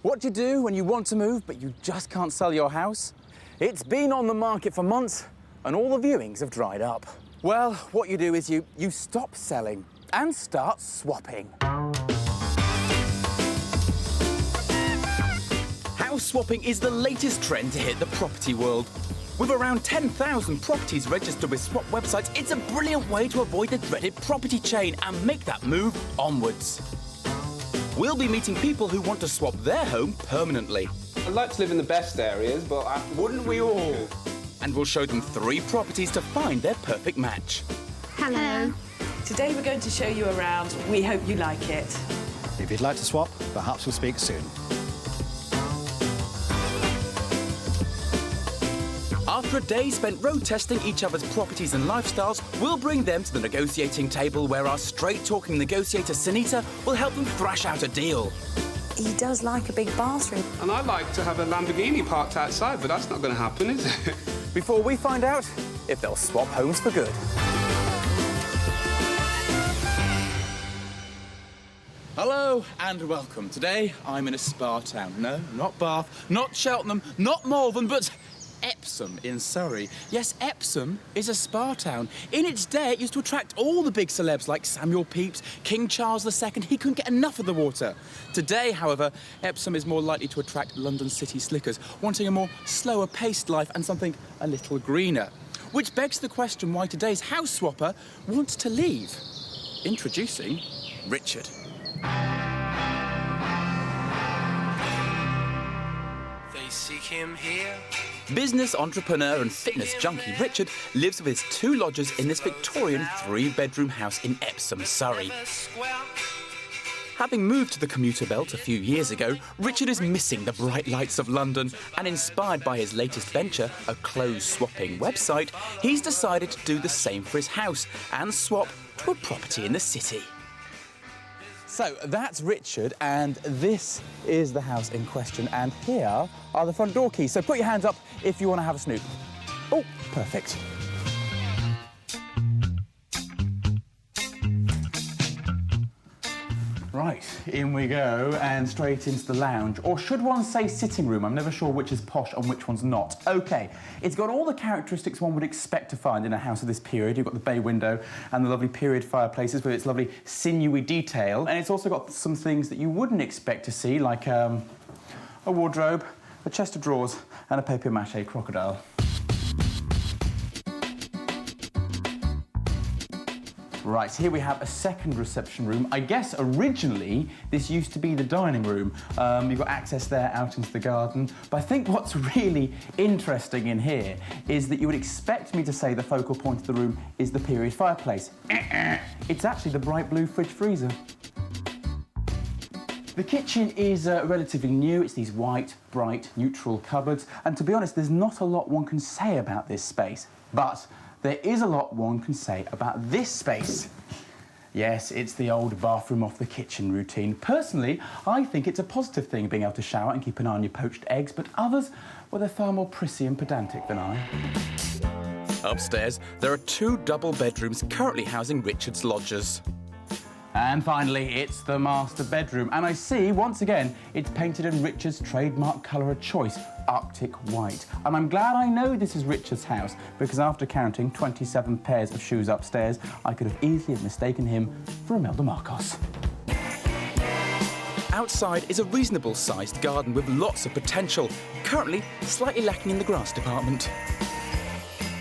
What do you do when you want to move but you just can't sell your house? It's been on the market for months and all the viewings have dried up. Well, what you do is you stop selling and start swapping. House swapping is the latest trend to hit the property world. With around 10,000 properties registered with swap websites, it's a brilliant way to avoid the dreaded property chain and make that move onwards. We'll be meeting people who want to swap their home permanently. I'd like to live in the best areas, but wouldn't we all? And we'll show them 3 properties to find their perfect match. Hello. Today we're going to show you around. We hope you like it. If you'd like to swap, perhaps we'll speak soon. After a day spent road testing each other's properties and lifestyles, we'll bring them to the negotiating table where our straight-talking negotiator, Sunita, will help them thrash out a deal. He does like a big bathroom. And I'd like to have a Lamborghini parked outside, but that's not going to happen, is it? Before we find out if they'll swap homes for good. Hello and welcome. Today I'm in a spa town. No, not Bath, not Cheltenham, not Malvern, but Epsom in Surrey. Yes, Epsom is a spa town. In its day, it used to attract all the big celebs like Samuel Pepys, King Charles II. He couldn't get enough of the water. Today, however, Epsom is more likely to attract London city slickers, wanting a more slower-paced life and something a little greener. Which begs the question why today's house swapper wants to leave. Introducing Richard. They seek him here. Business entrepreneur and fitness junkie Richard lives with his 2 lodgers in this Victorian 3-bedroom house in Epsom, Surrey. Having moved to the commuter belt a few years ago, Richard is missing the bright lights of London, and inspired by his latest venture, a clothes-swapping website, he's decided to do the same for his house and swap to a property in the city. So that's Richard, and this is the house in question, and here are the front door keys. So put your hands up if you want to have a snoop. Oh, perfect. Right, in we go, and straight into the lounge. Or should one say sitting room? I'm never sure which is posh and which one's not. OK, it's got all the characteristics one would expect to find in a house of this period. You've got the bay window and the lovely period fireplaces with its lovely sinewy detail. And it's also got some things that you wouldn't expect to see, like a wardrobe, a chest of drawers and a papier-mâché crocodile. Right, here we have a second reception room. I guess originally this used to be the dining room. You've got access there out into the garden. But I think what's really interesting in here is that you would expect me to say the focal point of the room is the period fireplace. It's actually the bright blue fridge freezer. The kitchen is relatively new. It's these white, bright, neutral cupboards. And to be honest, there's not a lot one can say about this space. But there is a lot one can say about this space. Yes, it's the old bathroom off the kitchen routine. Personally, I think it's a positive thing being able to shower and keep an eye on your poached eggs, but others, well, they're far more prissy and pedantic than I. Upstairs, there are 2 double bedrooms currently housing Richard's lodgers. And finally, it's the master bedroom. And I see, once again, it's painted in Richard's trademark colour of choice, Arctic white. And I'm glad I know this is Richard's house, because after counting 27 pairs of shoes upstairs, I could have easily mistaken him for Imelda Marcos. Outside is a reasonable-sized garden with lots of potential, currently slightly lacking in the grass department.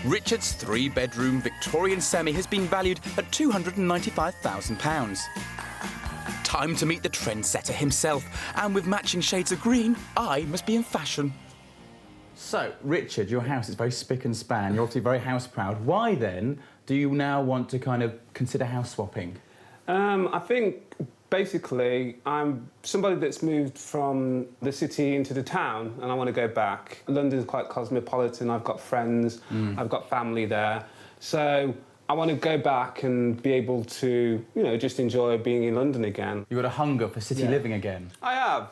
Richard's 3-bedroom Victorian semi has been valued at £295,000. Time to meet the trendsetter himself, and with matching shades of green, I must be in fashion. So, Richard, your house is very spick and span. You're obviously very house-proud. Why, then, do you now want to kind of consider house swapping? I think, basically, I'm somebody that's moved from the city into the town, and I want to go back. London's quite cosmopolitan. I've got friends. I've got family there. So I want to go back and be able to, you know, just enjoy being in London again. You've got a hunger for city living again? I have.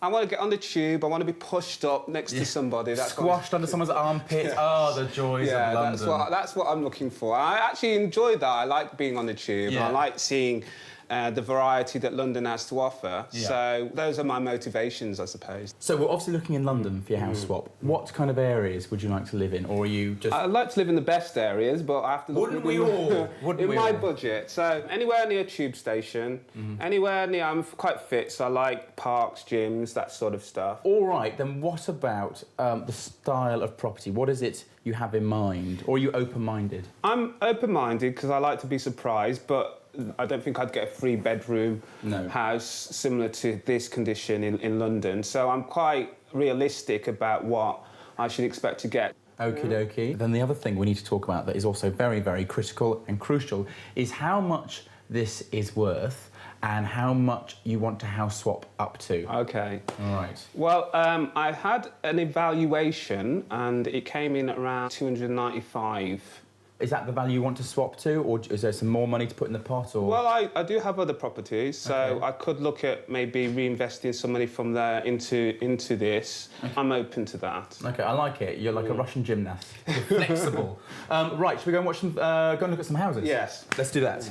I want to get on the tube. I want to be pushed up next to somebody. That's squashed under someone's armpit. Oh, the joys of London. That's what I'm looking for. I actually enjoy that. I like being on the tube. I like seeing the variety that London has to offer. Yeah. So those are my motivations, I suppose. So we're obviously looking in London for your house swap. What kind of areas would you like to live in, or are you just... I'd like to live in the best areas, but I have to look Wouldn't we all? in my budget. So anywhere near a tube station, anywhere near... I'm quite fit, so I like parks, gyms, that sort of stuff. All right, then what about the style of property? What is it you have in mind, or are you open-minded? I'm open-minded because I like to be surprised, but I don't think I'd get a three-bedroom house similar to this condition in London. So I'm quite realistic about what I should expect to get. Okie dokie. Then the other thing we need to talk about that is also very, very critical and crucial is how much this is worth and how much you want to house swap up to. OK. All right. Well, I had an evaluation and it came in at around 295. Is that the value you want to swap to, or is there some more money to put in the pot? Or... Well, I do have other properties, so I could look at maybe reinvesting some money from there into this. I'm open to that. OK, I like it. You're like a Russian gymnast. You're flexible. Right, should we go and watch some, go and look at some houses? Yes. Let's do that.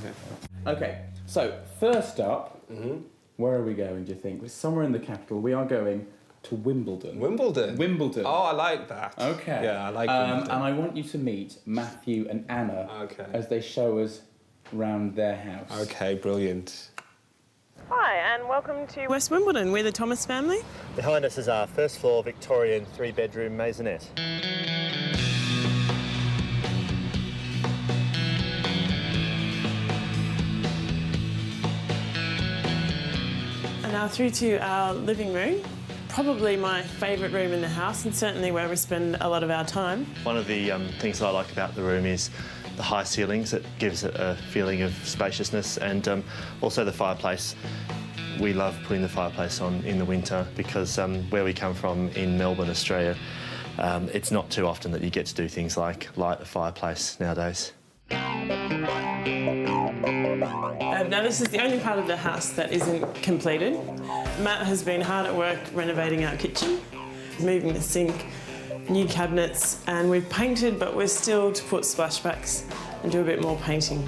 OK, so first up, where are we going, do you think? We're somewhere in the capital. We are going to Wimbledon. Wimbledon? Wimbledon. Oh, I like that. OK. Yeah, I like Wimbledon. And I want you to meet Matthew and Anna as they show us round their house. OK, brilliant. Hi, and welcome to West Wimbledon. We're the Thomas family. Behind us is our first floor Victorian 3-bedroom maisonette. And now through to our living room. Probably my favourite room in the house, and certainly where we spend a lot of our time. One of the things that I like about the room is the high ceilings. It gives it a feeling of spaciousness, and also the fireplace. We love putting the fireplace on in the winter because where we come from in Melbourne, Australia, it's not too often that you get to do things like light a fireplace nowadays. Now this is the only part of the house that isn't completed. Matt has been hard at work renovating our kitchen, moving the sink, new cabinets, and we've painted, but we're still to put splashbacks and do a bit more painting.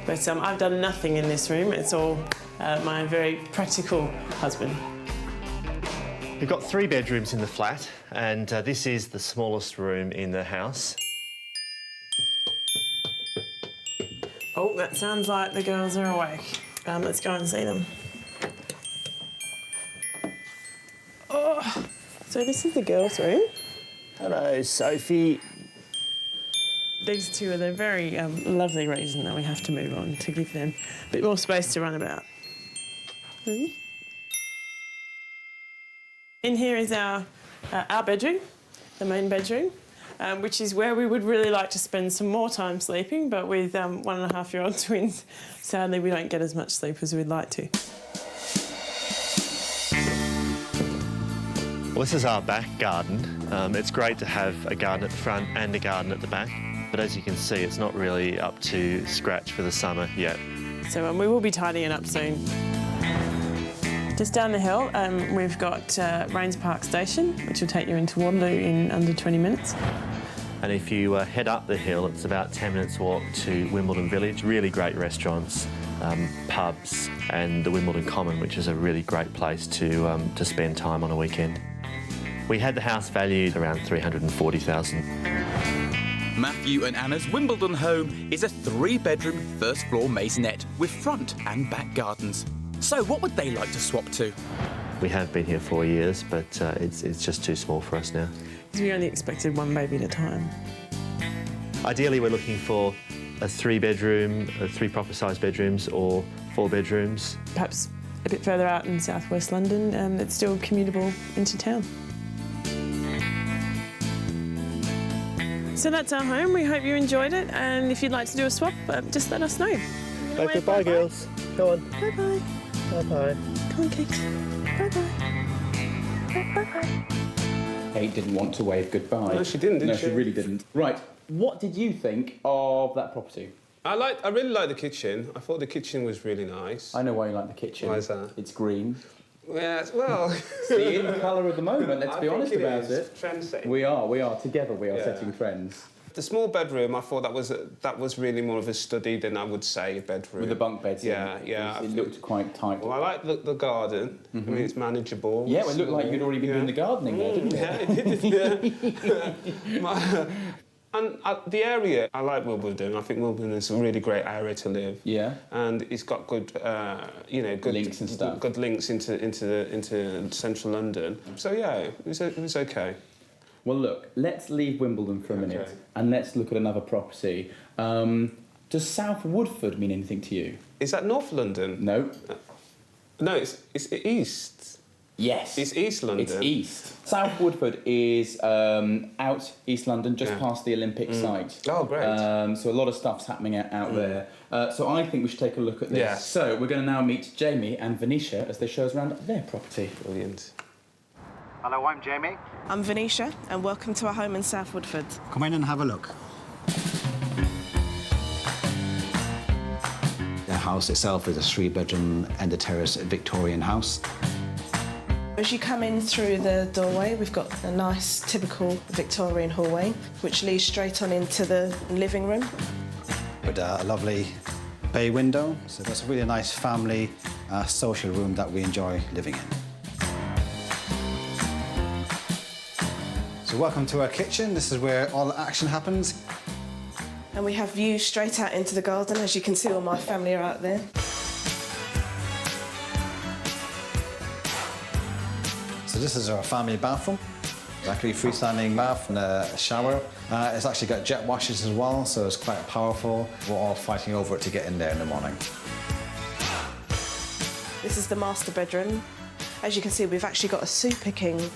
But I've done nothing in this room. It's all my very practical husband. We've got 3 bedrooms in the flat, and this is the smallest room in the house. Oh, that sounds like the girls are awake. Let's go and see them. Oh, so this is the girls' room. Hello, Sophie. These two are the very lovely reason that we have to move on, to give them a bit more space to run about. In here is our bedroom, the main bedroom, which is where we would really like to spend some more time sleeping, but with 1.5-year-old twins, sadly we don't get as much sleep as we'd like to. Well, this is our back garden. It's great to have a garden at the front and a garden at the back, but as you can see, it's not really up to scratch for the summer yet. So we will be tidying up soon. Just down the hill, we've got Rains Park Station, which will take you into Waterloo in under 20 minutes. And if you head up the hill, it's about 10 minutes walk to Wimbledon Village. Really great restaurants, pubs, and the Wimbledon Common, which is a really great place to spend time on a weekend. We had the house valued around $340,000. Matthew and Anna's Wimbledon home is a 3-bedroom first-floor maisonette with front and back gardens. So what would they like to swap to? We have been here 4 years, but it's just too small for us now. We only expected 1 baby at a time. Ideally, we're looking for a 3-bedroom, 3 proper-sized bedrooms, or 4 bedrooms. Perhaps a bit further out in southwest London, that's still commutable into town. So that's our home. We hope you enjoyed it, and if you'd like to do a swap, just let us know. Say goodbye, girls. Go on. Bye-bye. Bye-bye. Come on, Kate. Bye-bye. Bye-bye. Kate didn't want to wave goodbye. No, she didn't, did no, she? she really didn't. Right, what did you think of that property? I really like the kitchen. I thought the kitchen was really nice. I know why you like the kitchen. Why is that? It's green. Yes, well... It's the in colour of the moment, let's be honest about it. Trend setting. We are. Together we are Yeah. setting trends. The small bedroom, I thought that was really more of a study than I would say a bedroom. With the bunk beds. Yeah, yeah. It looked quite tight. Well, I like the garden. I mean, it's manageable. Yeah, well, it looked like you'd already been doing the gardening there, didn't it? Yeah, it did. Yeah. And the area, I like Wimbledon. I think Wimbledon is a really great area to live. Yeah. And it's got good, good links and stuff. Good links into central London. So yeah, it was okay. Well, look, let's leave Wimbledon for a minute and let's look at another property. Does South Woodford mean anything to you? Is that North London? No. No, it's East. Yes. It's East London. It's East. South Woodford is out East London, just past the Olympic site. Oh, great. So a lot of stuff's happening out there. So I think we should take a look at this. Yeah. So we're going to now meet Jamie and Venetia as they show us around their property. Brilliant. Hello, I'm Jamie. I'm Venetia, and welcome to our home in South Woodford. Come in and have a look. The house itself is a 3-bedroom end-terrace Victorian house. As you come in through the doorway, we've got a nice, typical Victorian hallway, which leads straight on into the living room. With a lovely bay window, so that's a really nice family social room that we enjoy living in. So welcome to our kitchen. This is where all the action happens. And we have views straight out into the garden. As you can see, all my family are out there. So this is our family bathroom. It's actually a freestanding bath and a shower. It's actually got jet washers as well, so it's quite powerful. We're all fighting over it to get in there in the morning. This is the master bedroom. As you can see, we've actually got a Super King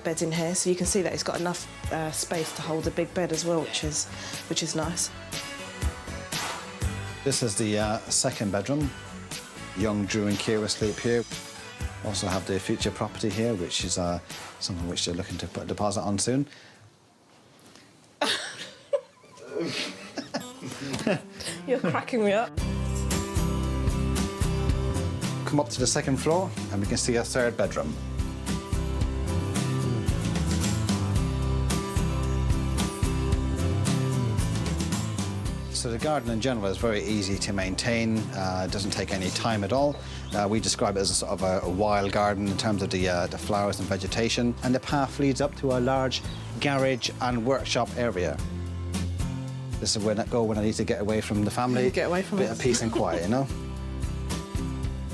bed in here, so you can see that it's got enough space to hold a big bed as well, which is nice. This is the second bedroom. Young Drew and Kira sleep here. Also have the future property here, which is something which they're looking to put a deposit on soon. You're cracking me up. Come up to the second floor and we can see our third bedroom. So the garden in general is very easy to maintain. It doesn't take any time at all. We describe it as a sort of a wild garden in terms of the flowers and vegetation. And the path leads up to a large garage and workshop area. This is where I go when I need to get away from the family. Get away from Bit us. of peace and quiet, you know?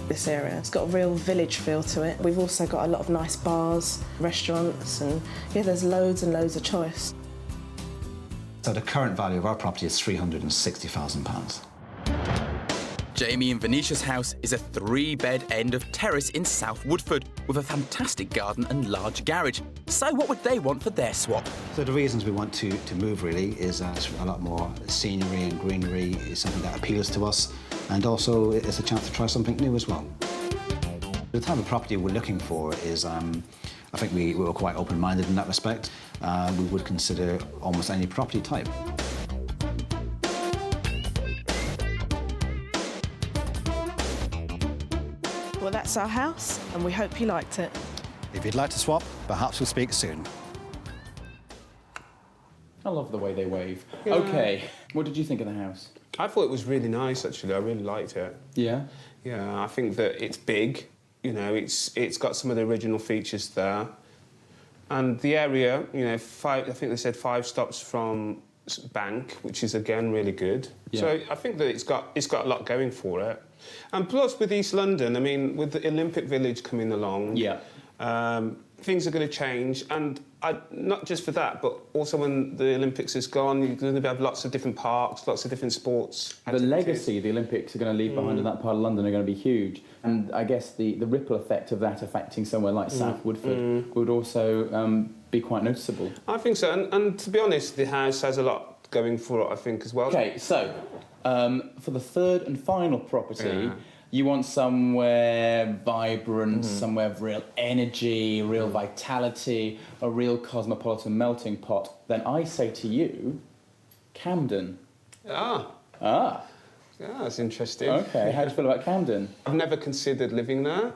This area, it's got a real village feel to it. We've also got a lot of nice bars, restaurants, and yeah, there's loads and loads of choice. So the current value of our property is £360,000. Jamie and Venetia's house is a 3-bed end of terrace in South Woodford with a fantastic garden and large garage. So what would they want for their swap? So the reasons we want to move really is a lot more scenery and greenery is something that appeals to us, and also it's a chance to try something new as well. The type of property we're looking for is, I think we were quite open-minded in that respect. We would consider almost any property type. Well, that's our house, and we hope you liked it. If you'd like to swap, perhaps we'll speak soon. I love the way they wave. OK, what did you think of the house? I thought it was really nice, actually. I really liked it. Yeah? Yeah, I think that it's big. You know, it's got some of the original features there. And the area, you know, I think they said 5 stops from Bank, which is, again, really good. Yeah. So I think that it's got a lot going for it. And plus, with East London, I mean, with the Olympic Village coming along... Yeah. Things are going to change, and not just for that, but also when the Olympics is gone, you're going to have lots of different parks, lots of different sports The legacy the Olympics are going to leave behind in that part of London are going to be huge. And I guess the ripple effect of that affecting somewhere like South Woodford would also be quite noticeable. I think so, and to be honest, the house has a lot going for it, I think, as well. OK, so for the third and final property, you want somewhere vibrant, somewhere of real energy, real vitality, a real cosmopolitan melting pot, then I say to you, Camden. Ah. Ah. Yeah, that's interesting. OK, how do you feel about Camden? I've never considered living there,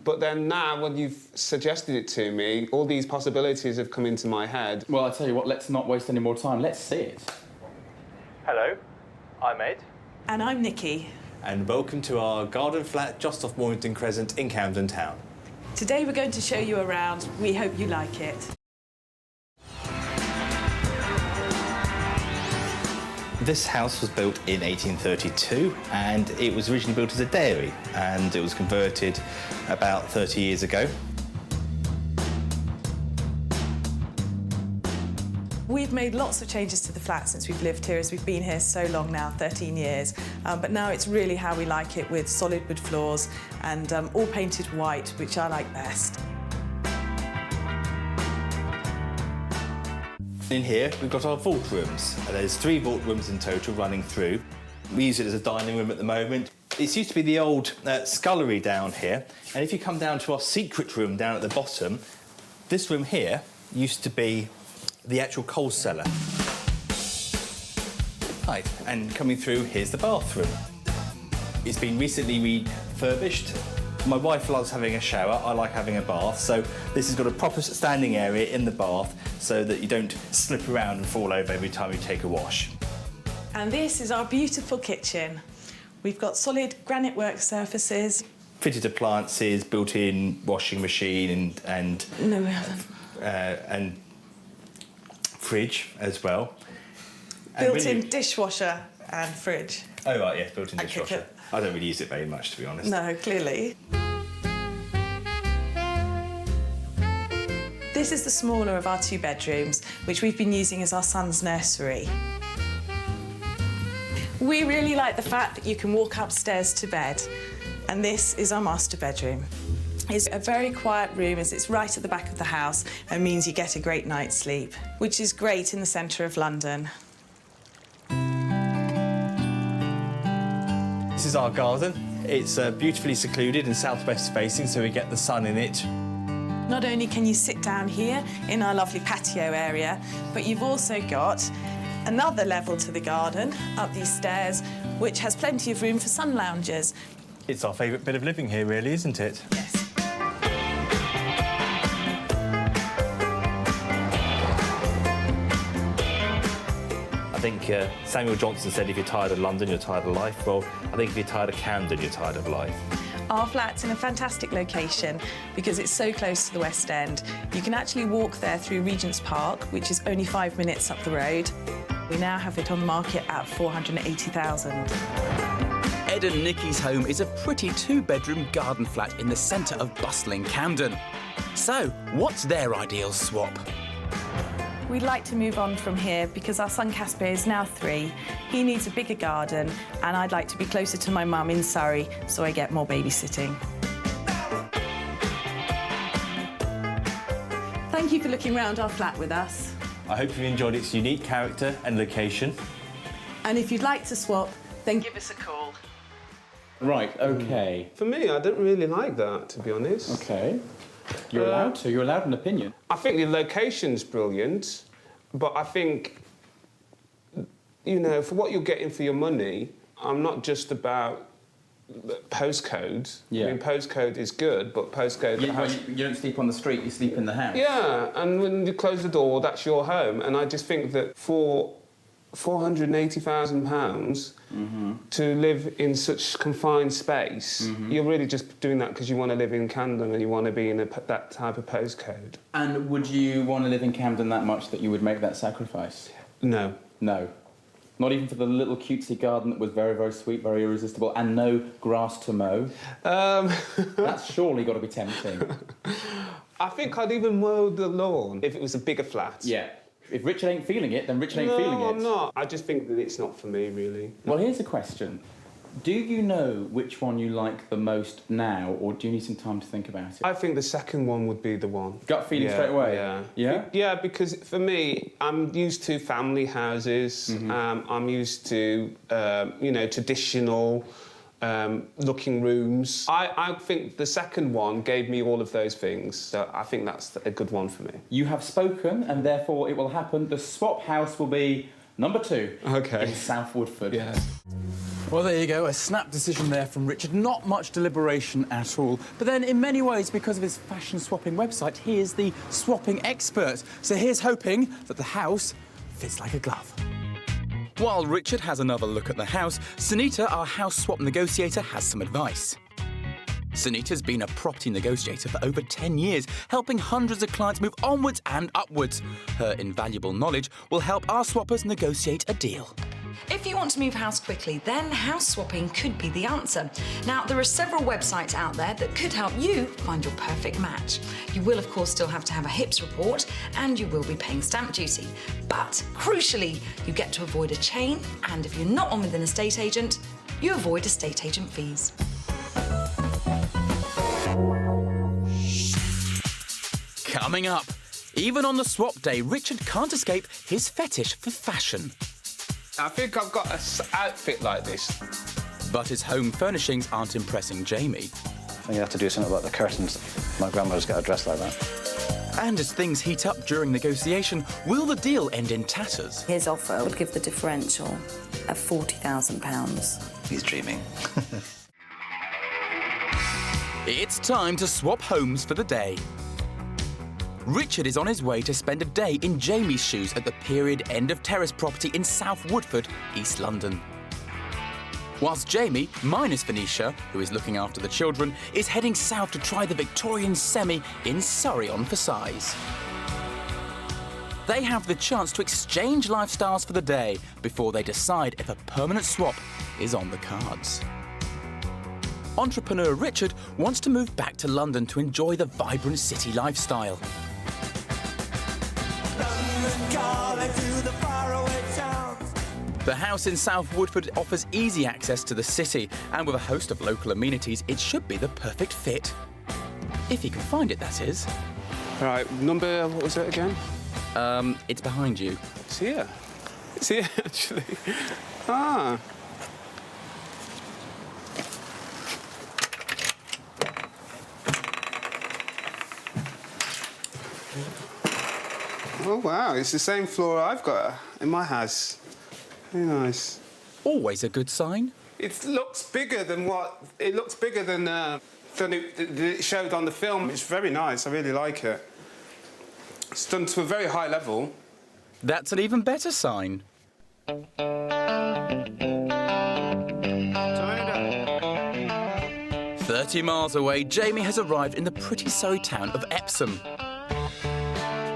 but then now when you've suggested it to me, all these possibilities have come into my head. Well, I tell you what, let's not waste any more time. Let's see it. Hello, I'm Ed. And I'm Nikki. And welcome to our garden flat just off Mornington Crescent in Camden Town. Today we're going to show you around. We hope you like it. This house was built in 1832 and it was originally built as a dairy and it was converted about 30 years ago. We've made lots of changes to the flat since we've lived here, as we've been here so long now, 13 years. But now it's really how we like it, with solid wood floors and all painted white, which I like best. In here, we've got our vault rooms. There's 3 vault rooms in total running through. We use it as a dining room at the moment. It used to be the old scullery down here. And if you come down to our secret room down at the bottom, this room here used to be the actual coal cellar. Right, and coming through, here's the bathroom. It's been recently refurbished. My wife loves having a shower, I like having a bath, so this has got a proper standing area in the bath so that you don't slip around and fall over every time you take a wash. And this is our beautiful kitchen. We've got solid granite work surfaces. Fitted appliances, built-in washing machine and No, we haven't. And fridge as well. Built-in dishwasher and fridge. Oh right, yes, built-in And dishwasher. cooker. I don't really use it very much, to be honest. No, clearly. This is the smaller of our 2 bedrooms, which we've been using as our son's nursery. We really like the fact that you can walk upstairs to bed, and this is our master bedroom. It's a very quiet room, as it's right at the back of the house and means you get a great night's sleep, which is great in the centre of London. This is our garden. It's beautifully secluded and southwest facing, so we get the sun in it. Not only can you sit down here in our lovely patio area, but you've also got another level to the garden up these stairs, which has plenty of room for sun loungers. It's our favourite bit of living here, really, isn't it? Yes. I think Samuel Johnson said if you're tired of London, you're tired of life. Well, I think if you're tired of Camden, you're tired of life. Our flat's in a fantastic location because it's so close to the West End. You can actually walk there through Regent's Park, which is only 5 minutes up the road. We now have it on the market at $480,000. Ed and Nikki's home is a pretty 2-bedroom garden flat in the centre of bustling Camden. So, what's their ideal swap? We'd like to move on from here because our son Casper is now 3. He needs a bigger garden, and I'd like to be closer to my mum in Surrey so I get more babysitting. Thank you for looking round our flat with us. I hope you enjoyed its unique character and location. And if you'd like to swap, then give us a call. Right, OK. For me, I don't really like that, to be honest. OK. You're allowed to. You're allowed an opinion. I think the location's brilliant, but I think, you know, for what you're getting for your money, I'm not just about postcode. Yeah. I mean, postcode is good, but postcode... You don't sleep on the street, you sleep in the house. Yeah, and when you close the door, that's your home. And I just think that for £480,000 to live in such confined space, you're really just doing that because you want to live in Camden and you want to be in that type of postcode. And would you want to live in Camden that much that you would make that sacrifice? No. No. Not even for the little cutesy garden that was very, very sweet, very irresistible, and no grass to mow? That's surely got to be tempting. I think I'd even mow the lawn if it was a bigger flat. Yeah. If Richard ain't feeling it, then Richard ain't feeling it. No, I'm not. I just think that it's not for me, really. Well, here's a question. Do you know which one you like the most now, or do you need some time to think about it? I think the second one would be the one. Gut feeling straight away? Yeah. Yeah? Yeah, because for me, I'm used to family houses. I'm used to, you know, traditional looking rooms. I think the second one gave me all of those things, so I think that's a good one for me. You have spoken, and therefore it will happen. The swap house will be number 2 in South Woodford. Yeah. Well, there you go, a snap decision there from Richard. Not much deliberation at all. But then, in many ways, because of his fashion swapping website, he is the swapping expert. So here's hoping that the house fits like a glove. While Richard has another look at the house, Sunita, our house swap negotiator, has some advice. Sunita's been a property negotiator for over 10 years, helping hundreds of clients move onwards and upwards. Her invaluable knowledge will help our swappers negotiate a deal. If you want to move house quickly, then house swapping could be the answer. Now, there are several websites out there that could help you find your perfect match. You will, of course, still have to have a HIPS report and you will be paying stamp duty. But, crucially, you get to avoid a chain, and if you're not on with an estate agent, you avoid estate agent fees. Coming up, even on the swap day, Richard can't escape his fetish for fashion. I think I've got an outfit like this. But his home furnishings aren't impressing Jamie. I think you have to do something about the curtains. My grandmother's got a dress like that. And as things heat up during negotiation, will the deal end in tatters? His offer would give the differential of £40,000. He's dreaming. It's time to swap homes for the day. Richard is on his way to spend a day in Jamie's shoes at the period end-of-terrace property in South Woodford, East London. Whilst Jamie, minus Venetia, who is looking after the children, is heading south to try the Victorian semi in Surrey on for size. They have the chance to exchange lifestyles for the day before they decide if a permanent swap is on the cards. Entrepreneur Richard wants to move back to London to enjoy the vibrant city lifestyle. The house in South Woodford offers easy access to the city, and with a host of local amenities, it should be the perfect fit. If he can find it, that is. Right, number, what was it again? It's behind you. It's here. It's here, actually. Ah. Oh, wow, it's the same floor I've got in my house. Very nice. Always a good sign. It looks bigger than it showed on the film. It's very nice, I really like it. It's done to a very high level. That's an even better sign. 30 miles away, Jamie has arrived in the pretty Surrey town of Epsom.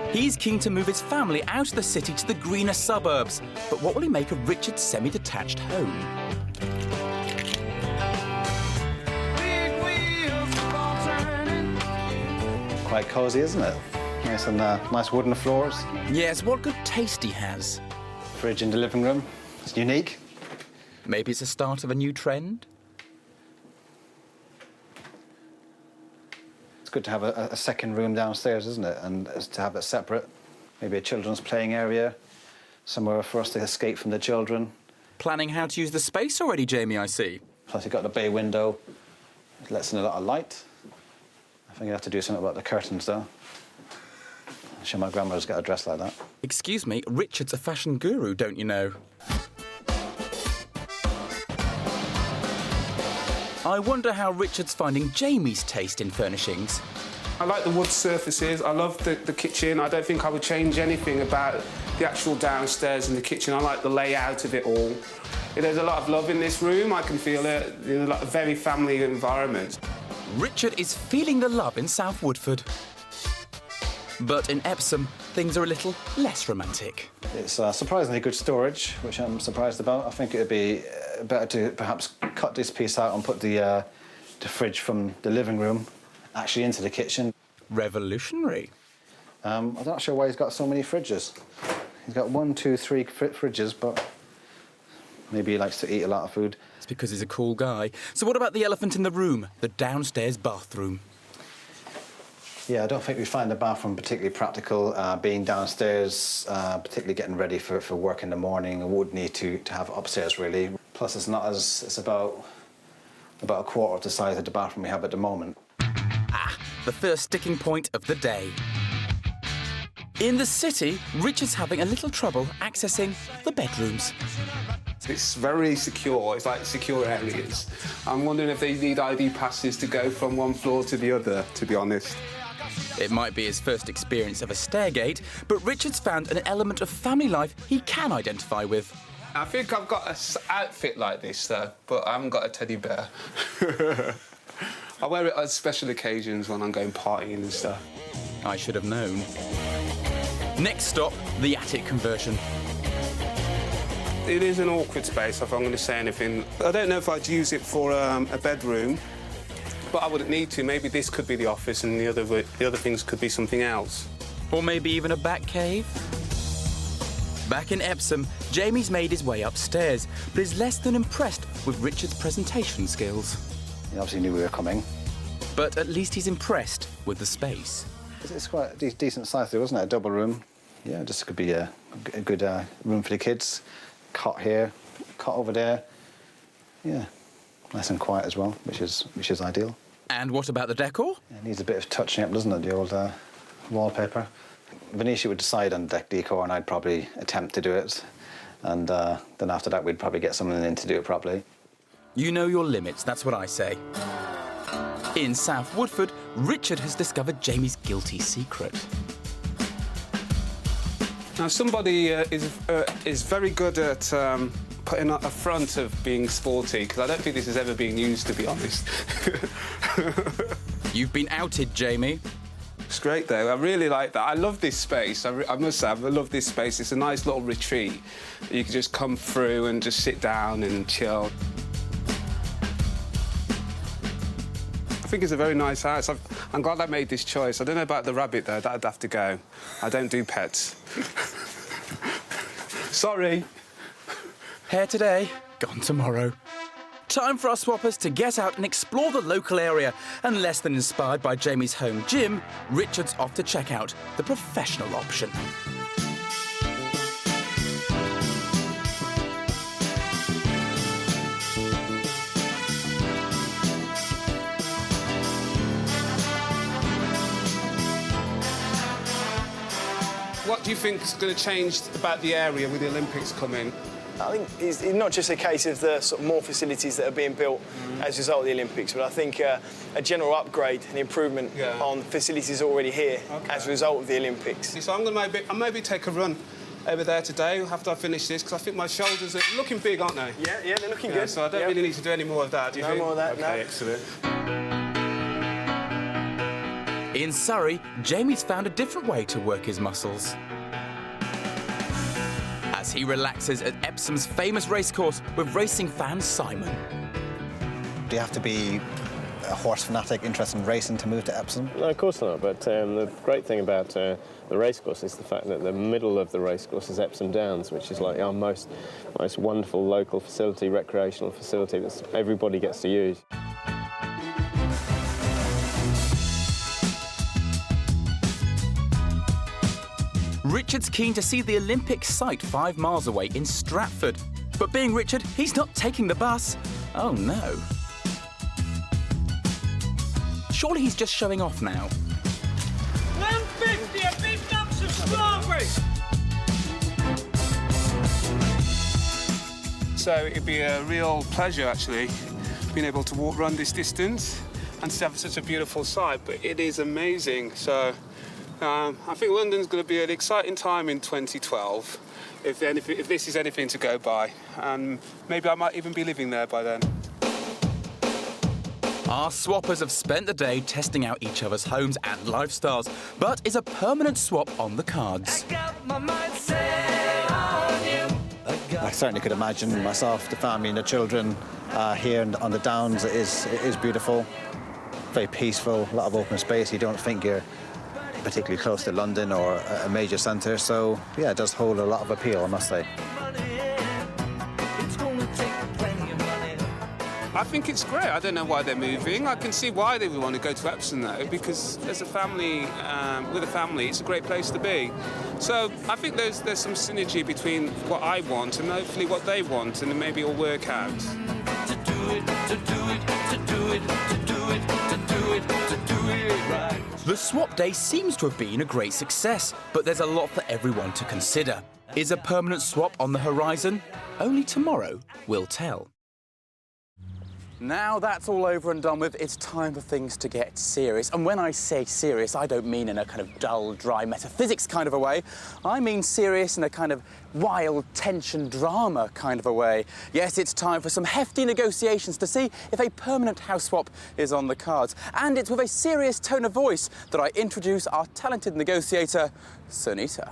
He's keen to move his family out of the city to the greener suburbs. But what will he make of Richard's semi-detached home? Quite cosy, isn't it? Nice and nice wooden floors. Yes, what good taste he has. Fridge in the living room. It's unique. Maybe it's the start of a new trend? It's good to have a second room downstairs, isn't it? And to have it separate. Maybe a children's playing area, somewhere for us to escape from the children. Planning how to use the space already, Jamie, I see. Plus, you've got the bay window. It lets in a lot of light. I think you have to do something about the curtains, though. I'm sure my grandmother's got a dress like that. Excuse me, Richard's a fashion guru, don't you know? I wonder how Richard's finding Jamie's taste in furnishings. I like the wood surfaces, I love the kitchen. I don't think I would change anything about the actual downstairs and the kitchen. I like the layout of it all. There's a lot of love in this room, I can feel it. A very family environment. Richard is feeling the love in South Woodford. But in Epsom, things are a little less romantic. It's surprisingly good storage, which I'm surprised about. I think it would be better to perhaps cut this piece out and put the fridge from the living room actually into the kitchen. Revolutionary. I'm not sure why he's got so many fridges. He's got 1, 2, 3 fridges, but maybe he likes to eat a lot of food. It's because he's a cool guy. So what about the elephant in the room, the downstairs bathroom? Yeah, I don't think we find the bathroom particularly practical. Being downstairs, particularly getting ready for work in the morning, I would need to have it upstairs, really. Plus, it's about a quarter of the size of the bathroom we have at the moment. The first sticking point of the day. In the city, Richard's having a little trouble accessing the bedrooms. It's very secure, it's like secure areas. I'm wondering if they need ID passes to go from one floor to the other, to be honest. It might be his first experience of a stairgate, but Richard's found an element of family life he can identify with. I think I've got an outfit like this, though, but I haven't got a teddy bear. I wear it on special occasions when I'm going partying and stuff. I should have known. Next stop, the attic conversion. It is an awkward space, if I'm going to say anything. I don't know if I'd use it for a bedroom, but I wouldn't need to. Maybe this could be the office and the other things could be something else. Or maybe even a back cave? Back in Epsom, Jamie's made his way upstairs, but is less than impressed with Richard's presentation skills. He obviously knew we were coming. But at least he's impressed with the space. It's quite a decent size, though, isn't it? A double room. Yeah, just could be a good room for the kids. Cot here, cot over there. Yeah, nice and quiet as well, which is ideal. And what about the decor? Yeah, it needs a bit of touching up, doesn't it? The old wallpaper. Venetia would decide on decor, and I'd probably attempt to do it. And then after that, we'd probably get someone in to do it properly. You know your limits, that's what I say. In South Woodford, Richard has discovered Jamie's guilty secret. Now, somebody is very good at putting up a front of being sporty, because I don't think this has ever been used, to be honest. You've been outed, Jamie. It's great, though. I really like that. I love this space. I must say, I love this space. It's a nice little retreat. You can just come through and just sit down and chill. I think it's a very nice house. I'm glad I made this choice. I don't know about the rabbit, though. That'd have to go. I don't do pets. Sorry. Here today, gone tomorrow. Time for our swappers to get out and explore the local area. And less than inspired by Jamie's home gym, Richard's off to check out the professional option. What do you think is going to change about the area with the Olympics coming? I think it's not just a case of the sort of more facilities that are being built as a result of the Olympics, but I think a general upgrade and improvement on facilities already here as a result of the Olympics. So I'm going to maybe take a run over there today after I finish this, because I think my shoulders are looking big, aren't they? Yeah, they're looking good. So I don't really need to do any more of that, do you think? No more of that, okay, no. Excellent. In Surrey, Jamie's found a different way to work his muscles. As he relaxes at Epsom's famous racecourse with racing fan Simon. Do you have to be a horse fanatic interested in racing to move to Epsom? No, of course not, but the great thing about the racecourse is the fact that the middle of the racecourse is Epsom Downs, which is like our most wonderful local facility, recreational facility that everybody gets to use. Richard's keen to see the Olympic site 5 miles away in Stratford. But being Richard, he's not taking the bus. Oh, no. Surely he's just showing off now. 150, a big box of strawberries. So it'd be a real pleasure, actually, being able to run this distance and to have such a beautiful site. But it is amazing. So I think London's going to be an exciting time in 2012, if this is anything to go by. And maybe I might even be living there by then. Our swappers have spent the day testing out each other's homes and lifestyles, but is a permanent swap on the cards? I certainly could imagine myself, the family and the children here on the Downs. It is beautiful, very peaceful, a lot of open space. You don't think you're particularly close to London or a major centre, so yeah, it does hold a lot of appeal, I must say. I think it's great. I don't know why they're moving. I can see why they would want to go to Epsom, though, because as a family, with a family, it's a great place to be. So I think there's some synergy between what I want and hopefully what they want, and then maybe it'll work out. The swap day seems to have been a great success, but there's a lot for everyone to consider. Is a permanent swap on the horizon? Only tomorrow will tell. Now that's all over and done with, it's time for things to get serious. And when I say serious, I don't mean in a kind of dull, dry metaphysics kind of a way. I mean serious in a kind of wild tension drama kind of a way. Yes, it's time for some hefty negotiations to see if a permanent house swap is on the cards. And it's with a serious tone of voice that I introduce our talented negotiator, Sunita.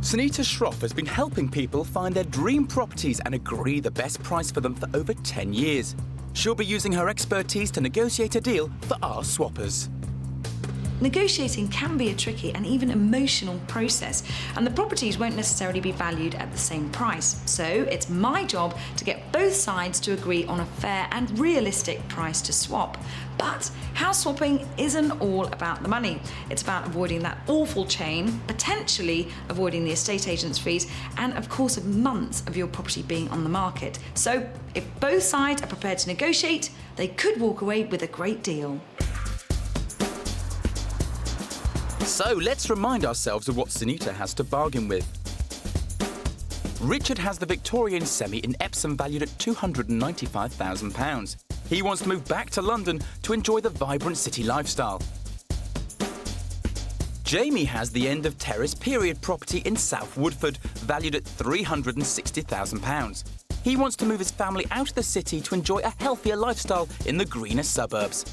Sunita Shroff has been helping people find their dream properties and agree the best price for them for over 10 years. She'll be using her expertise to negotiate a deal for our swappers. Negotiating can be a tricky and even emotional process, and the properties won't necessarily be valued at the same price. So it's my job to get both sides to agree on a fair and realistic price to swap. But house swapping isn't all about the money. It's about avoiding that awful chain, potentially avoiding the estate agent's fees, and of course of months of your property being on the market. So if both sides are prepared to negotiate, they could walk away with a great deal. So let's remind ourselves of what Sunita has to bargain with. Richard has the Victorian semi in Epsom valued at £295,000. He wants to move back to London to enjoy the vibrant city lifestyle. Jamie has the end-of-terrace period property in South Woodford, valued at £360,000. He wants to move his family out of the city to enjoy a healthier lifestyle in the greener suburbs.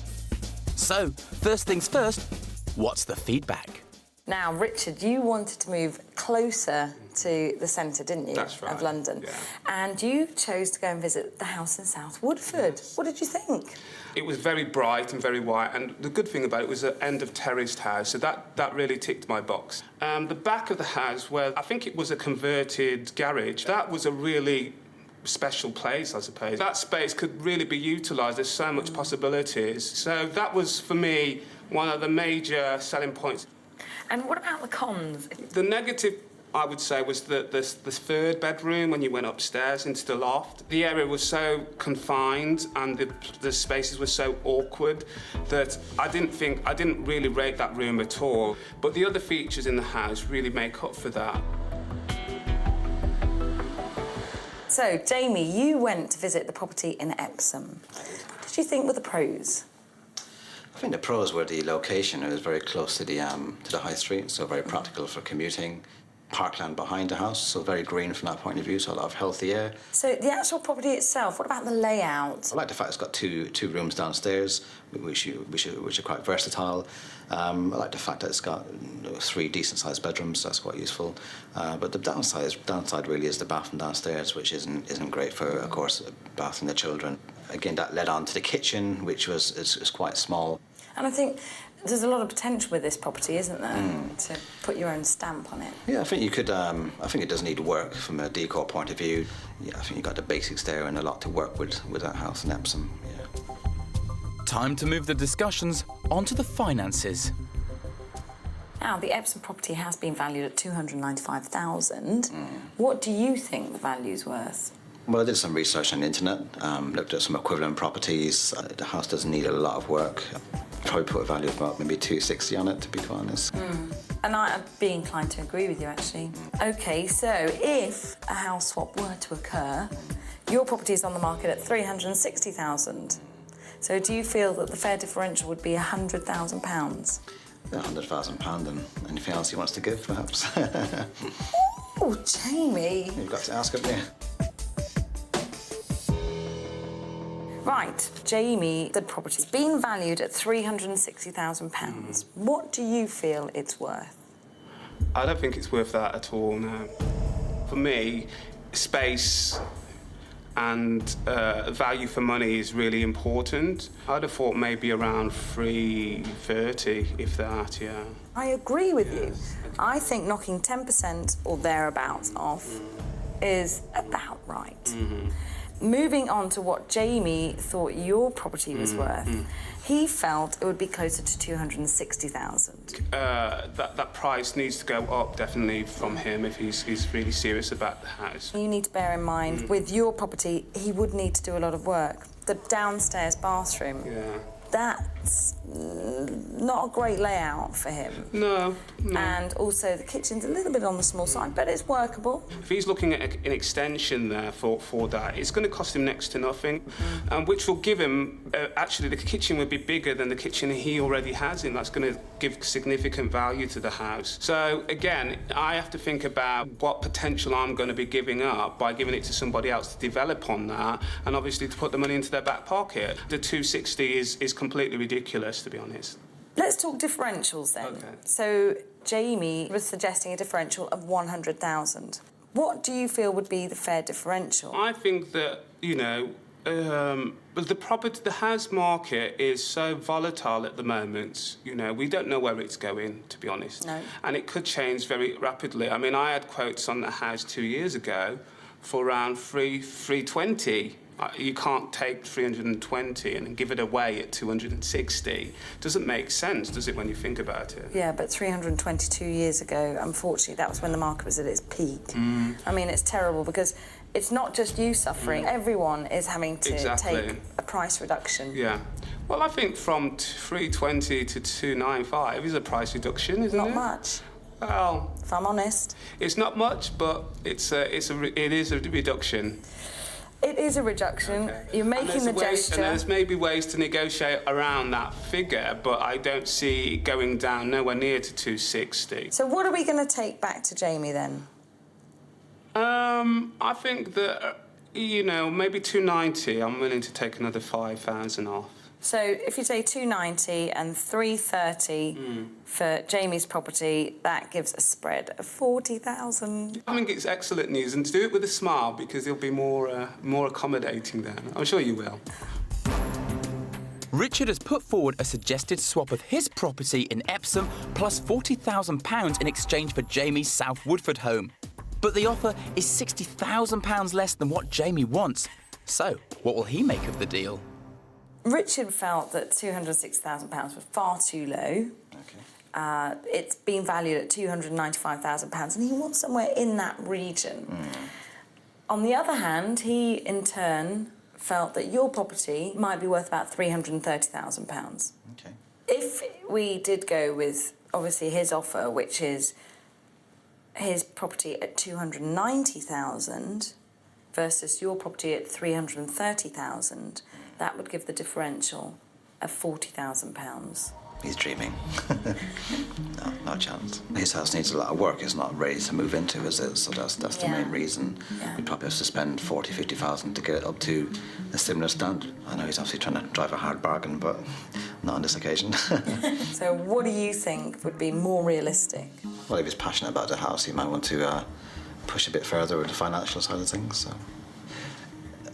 So, first things first, what's the feedback? Now, Richard, you wanted to move closer to the centre, didn't you? That's right. Of London. Yeah. And you chose to go and visit the house in South Woodford. Yes. What did you think? It was very bright and very white, and the good thing about it was an end-of-terraced house, so that really ticked my box. The back of the house, where I think it was a converted garage, that was a really special place, I suppose. That space could really be utilised. There's so much possibilities. So that was, for me, one of the major selling points. And what about the cons? The negative, I would say, was the third bedroom when you went upstairs into the loft. The area was so confined and the spaces were so awkward that I didn't really rate that room at all. But the other features in the house really make up for that. So, Jamie, you went to visit the property in Epsom. What did you think were the pros? I think the pros were the location. It was very close to the high street, so very practical for commuting. Parkland behind the house, so very green from that point of view, so a lot of healthy air. So the actual property itself, what about the layout? I like the fact it's got two rooms downstairs, which are quite versatile. I like the fact that it's got 3 decent-sized bedrooms. That's quite useful. But the downside really is the bathroom downstairs, which isn't great for, of course, bathing the children. Again, that led on to the kitchen, which is quite small. And I think there's a lot of potential with this property, isn't there, to put your own stamp on it? Yeah, I think you could. I think it does need work from a decor point of view. Yeah, I think you've got the basics there and a lot to work with that house in Epsom. Yeah. Time to move the discussions onto the finances. Now, the Epsom property has been valued at £295,000. What do you think the value's worth? Well, I did some research on the internet, looked at some equivalent properties. The house doesn't need a lot of work. Probably put a value of about maybe £260 on it, to be quite honest. And I'd be inclined to agree with you, actually. OK, so if a house swap were to occur, your property is on the market at £360,000. So do you feel that the fair differential would be £100,000? £100,000 and anything else he wants to give, perhaps. Oh, Jamie. You've got to ask him there. Right, Jamie, the property's been valued at £360,000. What do you feel it's worth? I don't think it's worth that at all, no. For me, space and value for money is really important. I'd have thought maybe around £330, if that, yeah. I agree with you. I think knocking 10% or thereabouts off is about right. Moving on to what Jamie thought your property was worth, he felt it would be closer to £260,000. That price needs to go up, definitely, from him if he's really serious about the house. You need to bear in mind, with your property, he would need to do a lot of work. The downstairs bathroom, that it's not a great layout for him. No. And also the kitchen's a little bit on the small side, but it's workable. If he's looking at an extension there for that, it's going to cost him next to nothing, which will give him, actually the kitchen would be bigger than the kitchen he already has in. That's going to give significant value to the house. So again, I have to think about what potential I'm going to be giving up by giving it to somebody else to develop on that, and obviously to put the money into their back pocket. The 260 is completely ridiculous, to be honest. Let's talk differentials then. Okay. So Jamie was suggesting a differential of 100,000. What do you feel would be the fair differential? I think that, the house market is so volatile at the moment. We don't know where it's going, to be honest. No. And it could change very rapidly. I mean, I had quotes on the house 2 years ago for around 320. You can't take 320 and give it away at 260. Doesn't make sense, does it, when you think about it? Yeah, but 322 years ago, unfortunately, that was when the market was at its peak. I mean, it's terrible because it's not just you suffering. Everyone is having to take a price reduction. Yeah. Well, I think from 320 to 295 is a price reduction, isn't it? Not much. Well, if I'm honest, it's not much, but it is a reduction. It is a reduction. Okay. You're making the gesture. And there's maybe ways to negotiate around that figure, but I don't see it going down nowhere near to 260. So what are we going to take back to Jamie then? I think that, maybe 290. I'm willing to take another 5,000 off. So if you say 290 and 330 for Jamie's property, that gives a spread of 40,000. I think it's excellent news, and to do it with a smile because he'll be more accommodating then. I'm sure you will. Richard has put forward a suggested swap of his property in Epsom plus £40,000 in exchange for Jamie's South Woodford home. But the offer is £60,000 less than what Jamie wants. So, what will he make of the deal? Richard felt that £206,000 was far too low. Okay. It's been valued at £295,000 and he wants somewhere in that region. On the other hand, he in turn felt that your property might be worth about £330,000. Okay. If we did go with, obviously, his offer, which is his property at £290,000 versus your property at £330,000, that would give the differential of £40,000. He's dreaming. No chance. His house needs a lot of work. It's not ready to move into, is it? So that's the main reason. We probably have to spend 40, 50,000 to get it up to a similar standard. I know he's obviously trying to drive a hard bargain, but not on this occasion. So what do you think would be more realistic? Well, if he's passionate about the house, he might want to push a bit further with the financial side of things. So,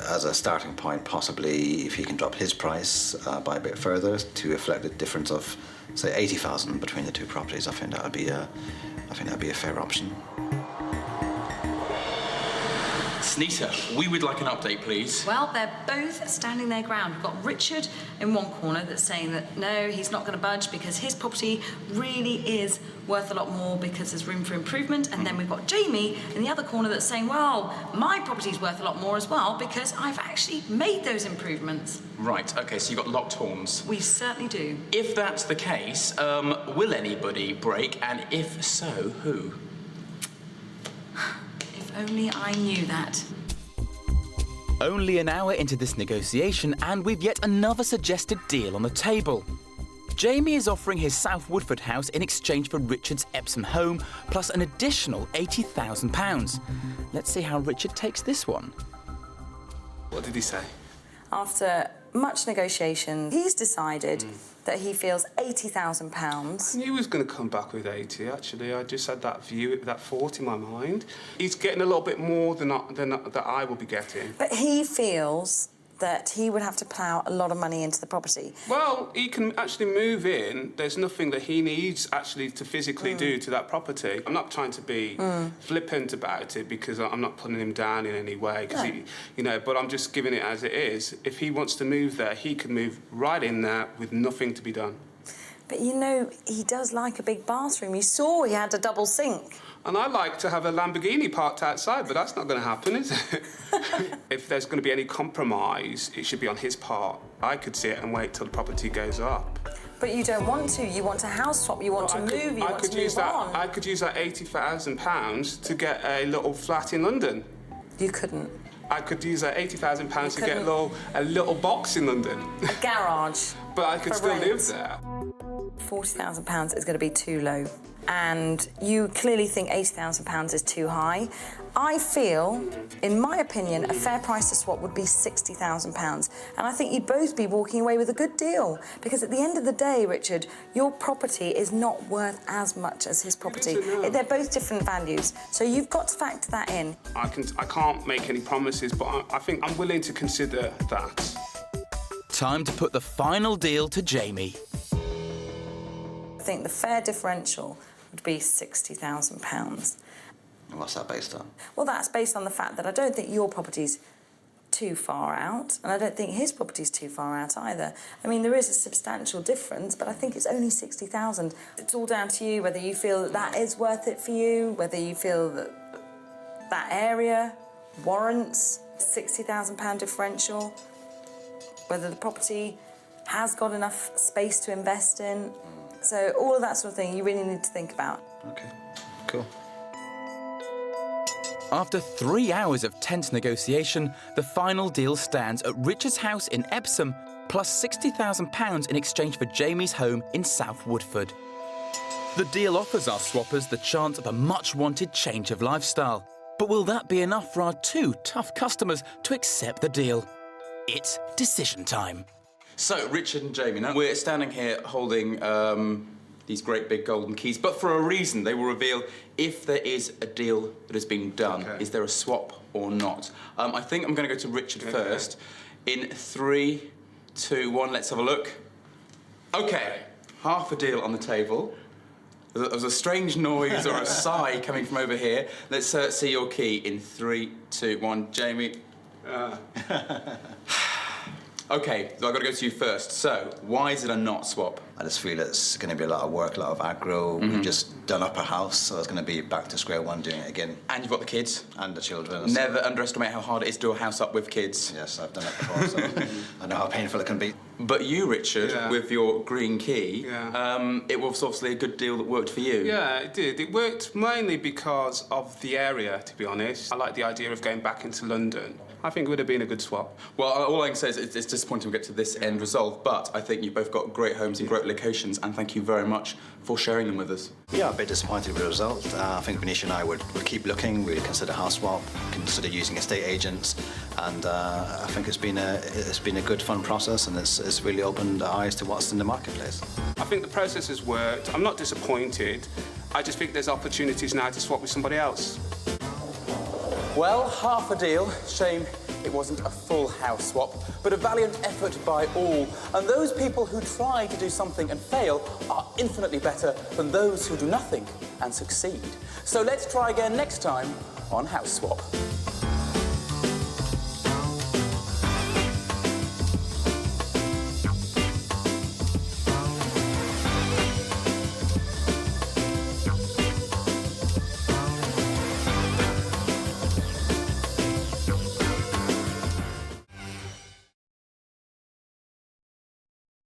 as a starting point, possibly if he can drop his price by a bit further to reflect the difference of, say, 80,000 between the two properties, I think that would be a fair option. Sunita, we would like an update, please. Well, they're both standing their ground. We've got Richard in one corner that's saying that no, he's not going to budge because his property really is worth a lot more because there's room for improvement. And then we've got Jamie in the other corner that's saying, well, my property's worth a lot more as well because I've actually made those improvements. Right, OK, so you've got locked horns. We certainly do. If that's the case, will anybody break? And if so, who? If only I knew that. Only an hour into this negotiation and we've yet another suggested deal on the table. Jamie is offering his South Woodford house in exchange for Richard's Epsom home, plus an additional £80,000. Let's see how Richard takes this one. What did he say? After much negotiation, he's decided that he feels £80,000. I knew he was going to come back with 80, actually. I just had that view, that thought in my mind. He's getting a little bit more than that I will be getting. But he feels that he would have to plough a lot of money into the property. Well, he can actually move in. There's nothing that he needs actually to physically do to that property. I'm not trying to be flippant about it because I'm not putting him down in any way. No. But I'm just giving it as it is. If he wants to move there, he can move right in there with nothing to be done. But you know, he does like a big bathroom. You saw he had a double sink. And I like to have a Lamborghini parked outside, but that's not going to happen, is it? If there's going to be any compromise, it should be on his part. I could sit and wait till the property goes up. But you don't want to. You want a house swap. You want to move. You want to move on. I could use that £80,000 to get a little flat in London. You couldn't. I could use that £80,000 to get a little box in London. A garage. But I could still live there. £40,000 is going to be too low. And you clearly think £80,000 is too high. I feel, in my opinion, a fair price to swap would be £60,000. And I think you'd both be walking away with a good deal. Because at the end of the day, Richard, your property is not worth as much as his property. They're both different values. So you've got to factor that in. I can't make any promises, but I think I'm willing to consider that. Time to put the final deal to Jamie. I think the fair differential would be £60,000. What's that based on? Well, that's based on the fact that I don't think your property's too far out, and I don't think his property's too far out either. I mean, there is a substantial difference, but I think it's only £60,000. It's all down to you whether you feel that that is worth it for you, whether you feel that that area warrants £60,000 differential, whether the property has got enough space to invest in. So all of that sort of thing you really need to think about. OK, cool. After 3 hours of tense negotiation, the final deal stands at Richard's house in Epsom, plus £60,000 in exchange for Jamie's home in South Woodford. The deal offers our swappers the chance of a much-wanted change of lifestyle. But will that be enough for our two tough customers to accept the deal? It's decision time. So, Richard and Jamie, now we're standing here holding these great big golden keys, but for a reason. They will reveal if there is a deal that has been done. Okay. Is there a swap or not? I think I'm going to go to Richard first. In 3, 2, 1, let's have a look. OK, half a deal on the table. There was a strange noise or a sigh coming from over here. Let's see your key in 3, 2, 1. Jamie. OK, so I've got to go to you first. So, why is it a not swap? I just feel it's going to be a lot of work, a lot of aggro. We've just done up a house, so it's going to be back to square one doing it again. And you've got the kids. And the children. Never underestimate how hard it is to do a house up with kids. Yes, I've done it before, so I know how painful it can be. But you, Richard, with your green key, it was obviously a good deal that worked for you. Yeah, it did. It worked mainly because of the area, to be honest. I like the idea of going back into London. I think it would have been a good swap. Well, all I can say is it's disappointing we get to this end result, but I think you've both got great homes in great locations, and thank you very much for sharing them with us. Yeah, a bit disappointed with the result. I think Venetia and I would keep looking. We'd consider house swap, consider using estate agents, and I think it's been a good, fun process, and it's really opened our eyes to what's in the marketplace. I think the process has worked. I'm not disappointed. I just think there's opportunities now to swap with somebody else. Well, half a deal. Shame it wasn't a full house swap, but a valiant effort by all. And those people who try to do something and fail are infinitely better than those who do nothing and succeed. So let's try again next time on House Swap.